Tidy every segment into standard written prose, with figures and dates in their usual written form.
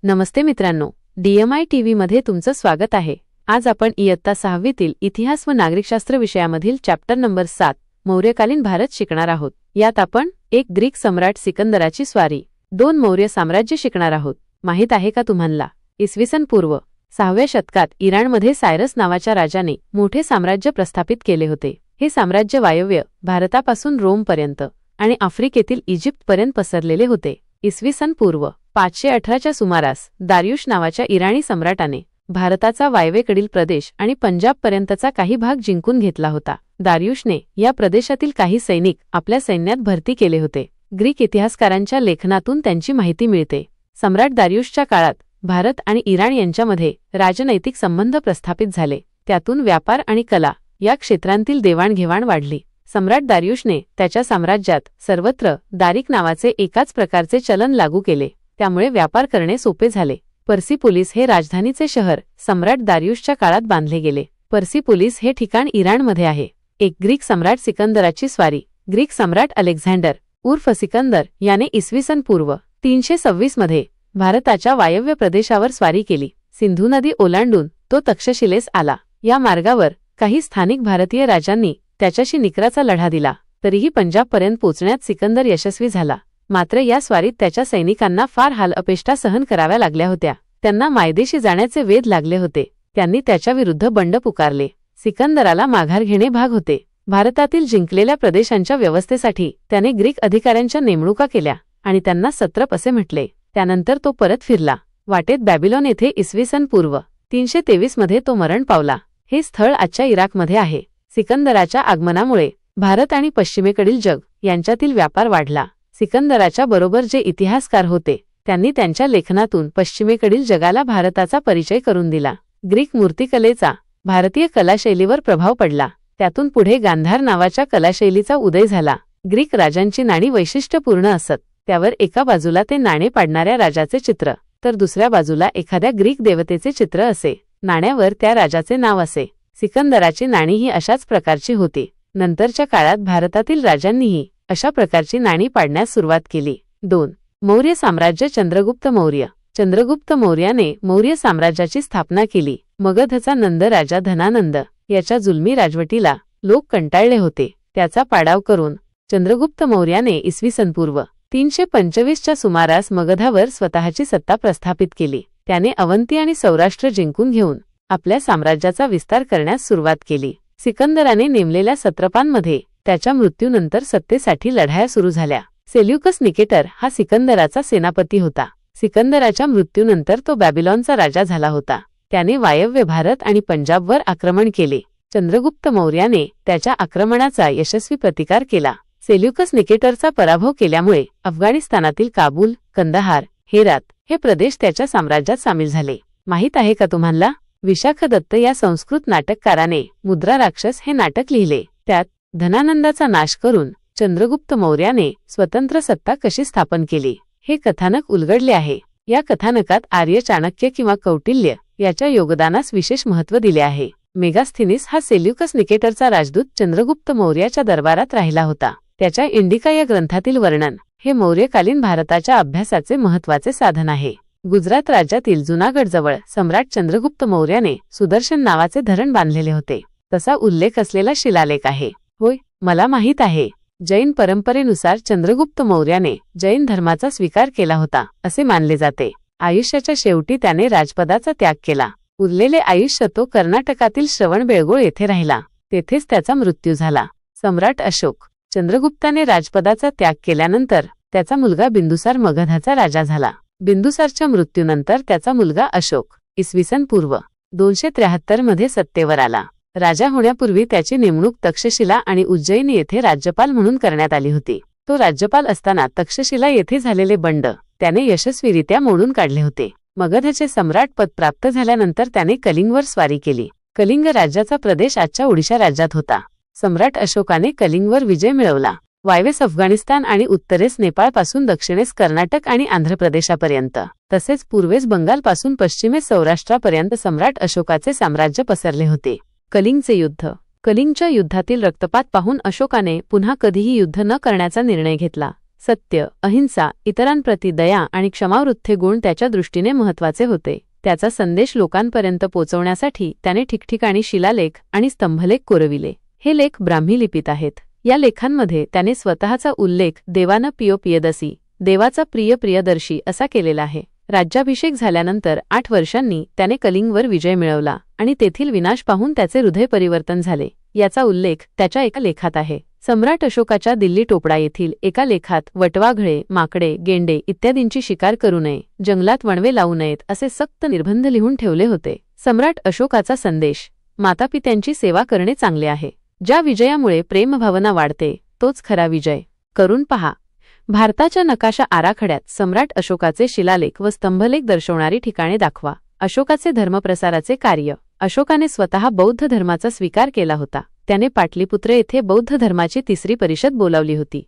नमस्ते मित्रांनो, DMI TV मध्ये तुमचं स्वागत आहे। आज आपण इयत्ता 6वीतील इतिहास व नागरिकशास्त्र विषयामधील चॅप्टर नंबर 7 मौर्यकालीन भारत शिकणार आहोत। यात आपण एक ग्रीक सम्राट सिकंदराची स्वारी, 2 मौर्य साम्राज्य शिकणार आहोत। माहित आहे का तुम्हाला, इसवी सन पूर्व 6व्या शतकात इराणमध्ये सायरस नावाच्या राजाने मोठे साम्राज्य प्रस्थापित केले होते। हे साम्राज्य वायव्य भारतापासून रोमपर्यंत आणि आफ्रिकेतील इजिप्तपर्यंत पसरलेले होते। इसवी सन पूर्व 518च्या सुमारास दारियुश नावाच्या इराणी सम्राटाने भारताचा वायव्येकडील प्रदेश आणि पंजाबपर्यंतचा काही भाग जिंकून घेतला होता। दारियुशने या प्रदेशातील काही सैनिक आपल्या सैन्यात भरती केले होते। ग्रीक इतिहासकारांच्या लेखनातून त्यांची माहिती मिळते। सम्राट दारियुशच्या काळात भारत आणि इराण यांच्यामध्ये राजनैतिक संबंध प्रस्थापित झाले। त्यातून व्यापार आणि कला या क्षेत्रांतील देवाणघेवाण वाढली। सम्राट दारियुशने त्याच्या साम्राज्यात सर्वत्र दारिक नावाचे एकाच प्रकारचे चलन लागू केले। त्यामुळे व्यापार करणे सोपे झाले। पर्सिपोलिस हे राजधानीचे शहर सम्राट दारियुशच्या काळात बांधले गेले। पर्सिपोलिस हे ठिकाण इराणमध्ये आहे। एक ग्रीक सम्राट सिकंदराची स्वारी। ग्रीक सम्राट अलेक्झांडर उर्फ सिकंदर याने इसवी सन पूर्व 326 मध्ये भारताच्या वायव्य प्रदेशावर स्वारी केली। सिंधू नदी ओलांडून तो तक्षशिलेस आला। या मार्गावर काही स्थानिक भारतीय राजांनी त्याच्याशी निकराचा लढा दिला, तरीही पंजाबपर्यंत पोहोचण्यात सिकंदर यशस्वी झाला। मात्र या स्वारीत त्याच्या सैनिकांना फार हालअपेष्टा सहन कराव्या लागल्या होत्या। त्यांना मायदेशी जाण्याचे वेध लागले होते। त्यांनी त्याच्याविरुद्ध बंड पुकारले। सिकंदराला माघार घेणे भाग होते। भारतातील जिंकलेल्या प्रदेशांच्या व्यवस्थेसाठी त्याने ग्रीक अधिकाऱ्यांच्या नेमणुका केल्या आणि त्यांना सत्रप असे म्हटले। त्यानंतर तो परत फिरला। वाटेत बॅबिलॉन येथे इसवी सन पूर्व 323 मध्ये तो मरण पावला। हे स्थळ आजच्या इराकमध्ये आहे। सिकंदराच्या आगमनामुळे भारत आणि पश्चिमेकडील जग यांच्यातील व्यापार वाढला। सिकंदराच्या बरोबर जे इतिहासकार होते त्यांनी त्यांच्या लेखनातून पश्चिमेकडील जगाला भारताचा परिचय करून दिला। ग्रीक मूर्तिकलेचा भारतीय कलाशैलीवर प्रभाव पडला। त्यातून पुढे गांधार नावाच्या कलाशैलीचा उदय झाला। ग्रीक राजांची नाणी वैशिष्ट्यपूर्ण असत। त्यावर एका बाजूला ते नाणे पाडणाऱ्या राजाचे चित्र, तर दुसऱ्या बाजूला एखाद्या ग्रीक देवतेचे चित्र असे। नाण्यावर त्या राजाचे नाव असे। सिकंदराची नाणी ही अशाच प्रकारची होती। नंतरच्या काळात भारतातील राजांनीही अशा प्रकारची नाणी पाडण्यास सुरुवात केली। 2. मौर्य साम्राज्य चंद्रगुप्त मौर्य। चंद्रगुप्त मौर्याने मौर्य साम्राज्याची स्थापना केली। मगधचा नंद राजा धनानंद याच्या जुलमी राजवटीला लोक कंटाळले होते। त्याचा पाडाव करून चंद्रगुप्त मौर्याने इसवी सन पूर्व 325च्या सुमारास मगधावर स्वतःची सत्ता प्रस्थापित केली। त्याने अवंती आणि सौराष्ट्र जिंकून घेऊन आपल्या साम्राज्याचा विस्तार करण्यास सुरुवात केली। सिकंदराने नेमलेल्या सत्रपांमध्ये त्याच्या मृत्यूनंतर सत्तेसाठी लढाया सुरू झाल्या। सेल्युकस निकेटर हा सिकंदराचा सेनापती होता। सिकंदराच्या मृत्यूनंतर तो बॅबिलॉनचा राजा झाला होता। त्याने वायव्य भारत आणि पंजाबवर आक्रमण केले। चंद्रगुप्त मौर्याने त्याच्या आक्रमणाचा यशस्वी प्रतिकार केला। सेल्युकस निकेटरचा पराभव केल्यामुळे अफगाणिस्तानातील काबूल, कंदाहार, हेरात हे प्रदेश त्याच्या साम्राज्यात सामील झाले। माहित आहे का तुम्हाला, विशाख दत्त या संस्कृत नाटककाराने मुद्रा राक्षस हे नाटक लिहिले। त्यात धनानंदाचा नाश करून चंद्रगुप्त मौर्याने स्वतंत्र सत्ता कशी स्थापन केली हे कथानक उलगडले आहे। या कथानकात आर्य चाणक्य किंवा कौटिल्य याच्या योगदानास विशेष महत्त्व दिले आहे। मेगास्थीनिस हा सेल्युकस निकेटरचा राजदूत चंद्रगुप्त मौर्याच्या दरबारात राहिला होता। त्याच्या इंडिका या ग्रंथातील वर्णन हे मौर्यकालीन भारताच्या अभ्यासाचे महत्त्वाचे साधन आहे। गुजरात राज्यातील जुनागडजवळ सम्राट चंद्रगुप्त मौर्याने सुदर्शन नावाचे धरण बांधलेले होते। तसा उल्लेख असलेला शिलालेख आहे। होय, मला माहीत आहे। जैन परंपरेनुसार चंद्रगुप्त मौर्याने जैन धर्माचा स्वीकार केला होता असे मानले जाते। आयुष्याच्या शेवटी त्याने राजपदाचा त्याग केला। उरलेले आयुष्य तो कर्नाटकातील श्रवणबेळगोळ येथे राहिला। तेथेच त्याचा मृत्यू झाला। सम्राट अशोक चंद्रगुप्ताने राजपदाचा त्याग केल्यानंतर त्याचा मुलगा बिंदुसार मगधाचा राजा झाला। बिंदुसारच्या मृत्यूनंतर त्याचा मुलगा अशोक इसवी सन पूर्व 273 मध्ये सत्तेवर आला। राजा होण्यापूर्वी त्याची नेमणूक तक्षशिला आणि उज्जैन येथे राज्यपाल म्हणून करण्यात आली होती। तो राज्यपाल असताना तक्षशिला येथे झालेले बंड त्याने यशस्वीरित्या मोडून काढले होते। मगधचे सम्राट पद प्राप्त झाल्यानंतर त्याने कलिंगवर स्वारी केली। कलिंग राज्याचा प्रदेश आजच्या ओडिशा राज्यात होता। सम्राट अशोकाने कलिंगवर विजय मिळवला। वायव्येस अफगाणिस्तान आणि उत्तरेस नेपाळपासून दक्षिणेस कर्नाटक आणि आंध्र प्रदेशापर्यंत, तसेच पूर्वेस बंगालपासून पश्चिमेस सौराष्ट्रापर्यंत सम्राट अशोकाचे साम्राज्य पसरले होते। कलिंगचे युद्ध। कलिंगच्या युद्धातील रक्तपात पाहून अशोकाने पुन्हा कधीही युद्ध न करण्याचा निर्णय घेतला। सत्य, अहिंसा, इतरांप्रती दया आणि क्षमावृत्ती गुण त्याच्या दृष्टीने महत्त्वाचे होते. त्याचा संदेश लोकांपर्यंत पोहोचवण्यासाठी त्याने ठिकठिकाणी शिलालेख आणि स्तंभलेख कोरविले. हे लेख ब्राह्मी लिपीत आहेत. या लेखांमध्ये त्याने स्वतःचा उल्लेख देवानं पियदसी, देवाचा प्रियदर्शी असा केलेला आहे. राज्याभिषेक झाल्यानंतर 8 वर्षांनी त्याने कलिंगवर विजय मिळवला आणि तेथील विनाश पाहून त्याचे हृदय परिवर्तन झाले. याचा उल्लेख त्याच्या एका लेखात आहे. सम्राट अशोकाच्या दिल्ली टोपडा येथील एका लेखात वटवाघळे, माकडे, गेंडे इत्यादींची शिकार करू नये, जंगलात वणवे लावू नयेत असे सक्त निर्बंध लिहून ठेवले होते. सम्राट अशोकाचा संदेश: मातापित्यांची सेवा करणे चांगले आहे. ज्या विजयामुळे प्रेमभावना वाढते तोच खरा विजय. करून पहा. भारताच्या नकाशा आराखड्यात सम्राट अशोकाचे शिलालेख व स्तंभलेख दर्शवणारी ठिकाणे दाखवा. अशोकाचे धर्मप्रसाराचे कार्य: अशोकाने स्वतः बौद्ध धर्माचा स्वीकार केला होता. त्याने पाटलीपुत्र येथे बौद्ध धर्माची 3री परिषद बोलावली होती.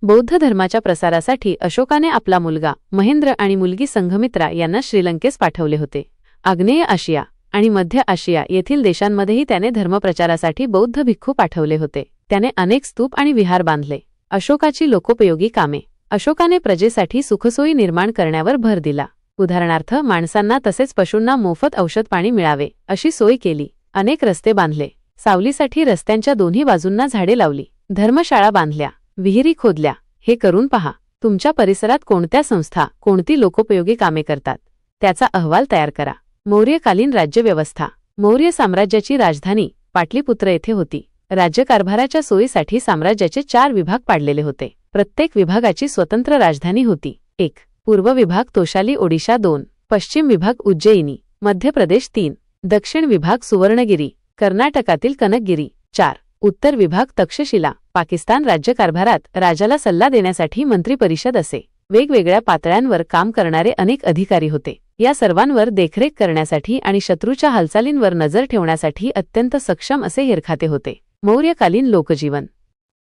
बौद्ध धर्माच्या प्रसारासाठी अशोकाने आपला मुलगा महेंद्र आणि मुलगी संघमित्रा यांना श्रीलंकेस पाठवले होते. आग्नेय आशिया आणि मध्य आशिया येथील देशांमध्येही त्याने धर्मप्रचारासाठी बौद्ध भिक्खू पाठवले होते. त्याने अनेक स्तूप आणि विहार बांधले. अशोकाची लोकोपयोगी कामे: अशोकाने प्रजेसाठी सुखसोयी निर्माण करण्यावर भर दिला. उदाहरणार्थ माणसांना तसेच पशूंना मोफत औषध पाणी मिळावे अशी सोय केली. अनेक रस्ते बांधले. सावलीसाठी रस्त्यांच्या दोन्ही बाजूंना झाडे लावली. धर्मशाळा बांधल्या. विहिरी खोदल्या. हे करून पहा. तुमच्या परिसरात कोणत्या संस्था कोणती लोकोपयोगी कामे करतात त्याचा अहवाल तयार करा. मौर्यकालीन राज्यव्यवस्था: मौर्य साम्राज्याची राजधानी पाटलीपुत्र येथे होती. राज्यकारभाराच्या सोयीसाठी साम्राज्याचे 4 विभाग पाडलेले होते. प्रत्येक विभागाची स्वतंत्र राजधानी होती. 1. पूर्व विभाग तोशाली ओडिशा. 2. पश्चिम विभाग उज्जैनी मध्य प्रदेश. 3. दक्षिण विभाग सुवर्णगिरी कर्नाटकातील कनकगिरी. 4. उत्तर विभाग तक्षशिला पाकिस्तान. राज्यकारभारात राजाला सल्ला देण्यासाठी मंत्री परिषद असे. वेगवेगळ्या पातळ्यांवर काम करणारे अनेक अधिकारी होते. या सर्वांवर देखरेख करण्यासाठी आणि शत्रूच्या हालचालींवर नजर ठेवण्यासाठी अत्यंत सक्षम असे हेरखाते होते. मौर्यकालीन लोकजीवन: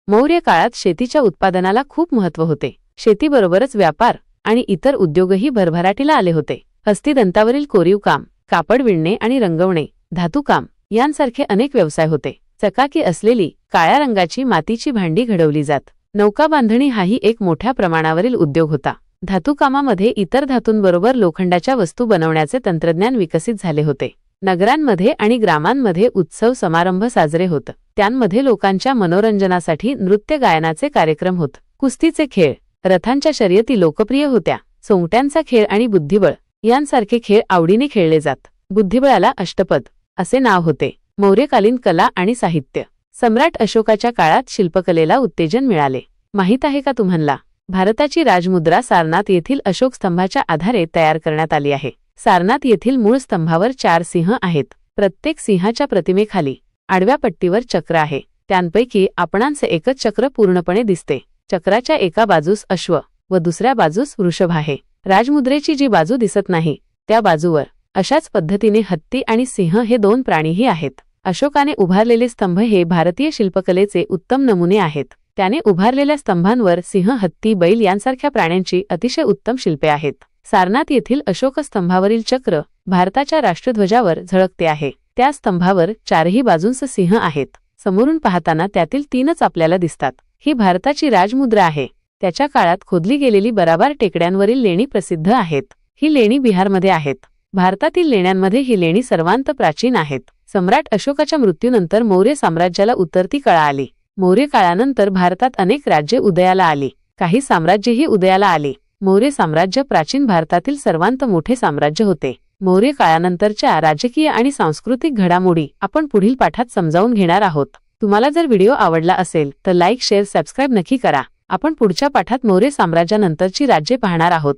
मौर्य काळात शेतीच्या उत्पादनाला खूप महत्त्व होते. शेतीबरोबरच व्यापार आणि इतर उद्योगही भरभराटीला आले होते. हस्तिदंतावरील कोरीव काम, कापड विणणे आणि रंगवणे, धातुकाम यांसारखे अनेक व्यवसाय होते. चकाकी असलेली काळ्या रंगाची मातीची भांडी घडवली जात. नौका बांधणी हाही एक मोठ्या प्रमाणावरील उद्योग होता. धातुकामामध्ये इतर धातूंबरोबर लोखंडाच्या वस्तू बनवण्याचे तंत्रज्ञान विकसित झाले होते. नगरांमध्ये आणि ग्रामांमध्ये उत्सव समारंभ साजरे होत. त्यांमध्ये लोकांच्या मनोरंजनासाठी नृत्य गायनाचे कार्यक्रम होत. कुस्तीचे खेळ, रथांच्या शर्यती लोकप्रिय होत्या. सोंगट्यांचा खेळ आणि बुद्धिबळ यांसारखे खेळ आवडीने खेळले जात. बुद्धिबळाला अष्टपद असे नाव होते. मौर्यकालीन कला आणि साहित्य: सम्राट अशोकाच्या काळात शिल्पकलेला उत्तेजन मिळाले. माहीत आहे का तुम्हाला? भारताची राजमुद्रा सारनाथ येथील अशोक स्तंभाच्या आधारे तयार करण्यात आली आहे. सारनाथ येथील मूळ स्तंभावर 4 सिंह आहेत. प्रत्येक सिंहाच्या प्रतिमेखाली आडव्या पट्टीवर चक्र आहे. त्यांपैकी आपणांचे एकच चक्र पूर्णपणे दिसते. चक्राच्या एका बाजूस अश्व व दुसऱ्या बाजूस वृषभ आहे. राजमुद्रेची जी बाजू दिसत नाही त्या बाजूवर अशाच पद्धतीने हत्ती आणि सिंह हे 2 प्राणीही आहेत. अशोकाने उभारलेले स्तंभ हे भारतीय शिल्पकलेचे उत्तम नमुने आहेत. त्याने उभारलेल्या स्तंभांवर सिंह, हत्ती, बैल यांसारख्या प्राण्यांची अतिशय उत्तम शिल्पे आहेत. सारनाथ येथील अशोक स्तंभावरील चक्र भारताच्या राष्ट्रध्वजावर झळकते आहे. त्या स्तंभावर 4ही बाजूंस सिंह आहेत. समोरून पाहताना त्यातील 3च आपल्याला दिसतात. ही भारताची राजमुद्रा आहे. त्याच्या काळात खोदली गेलेली बराबर टेकड्यांवरील लेणी प्रसिद्ध आहेत. ही लेणी बिहारमध्ये आहेत. भारतातील लेण्यांमध्ये ही लेणी सर्वांत प्राचीन आहेत. सम्राट अशोकाच्या मृत्यूनंतर मौर्य साम्राज्याला उतरती कळा आली. मौर्य काळानंतर भारतात अनेक राज्ये उदयाला आली. काही साम्राज्येही उदयाला आली. मौर्य साम्राज्य प्राचीन भारतातील सर्वांत मोठे साम्राज्य होते. मौर्य काळानंतरच्या राजकीय आणि सांस्कृतिक घडामोडी आपण पुढील पाठात समजावून घेणार आहोत. तुम्हाला जर व्हिडिओ आवडला असेल तर लाईक, शेअर, सबस्क्राईब नक्की करा. आपण पुढच्या पाठात मौर्य साम्राज्यानंतरची राज्ये पाहणार आहोत.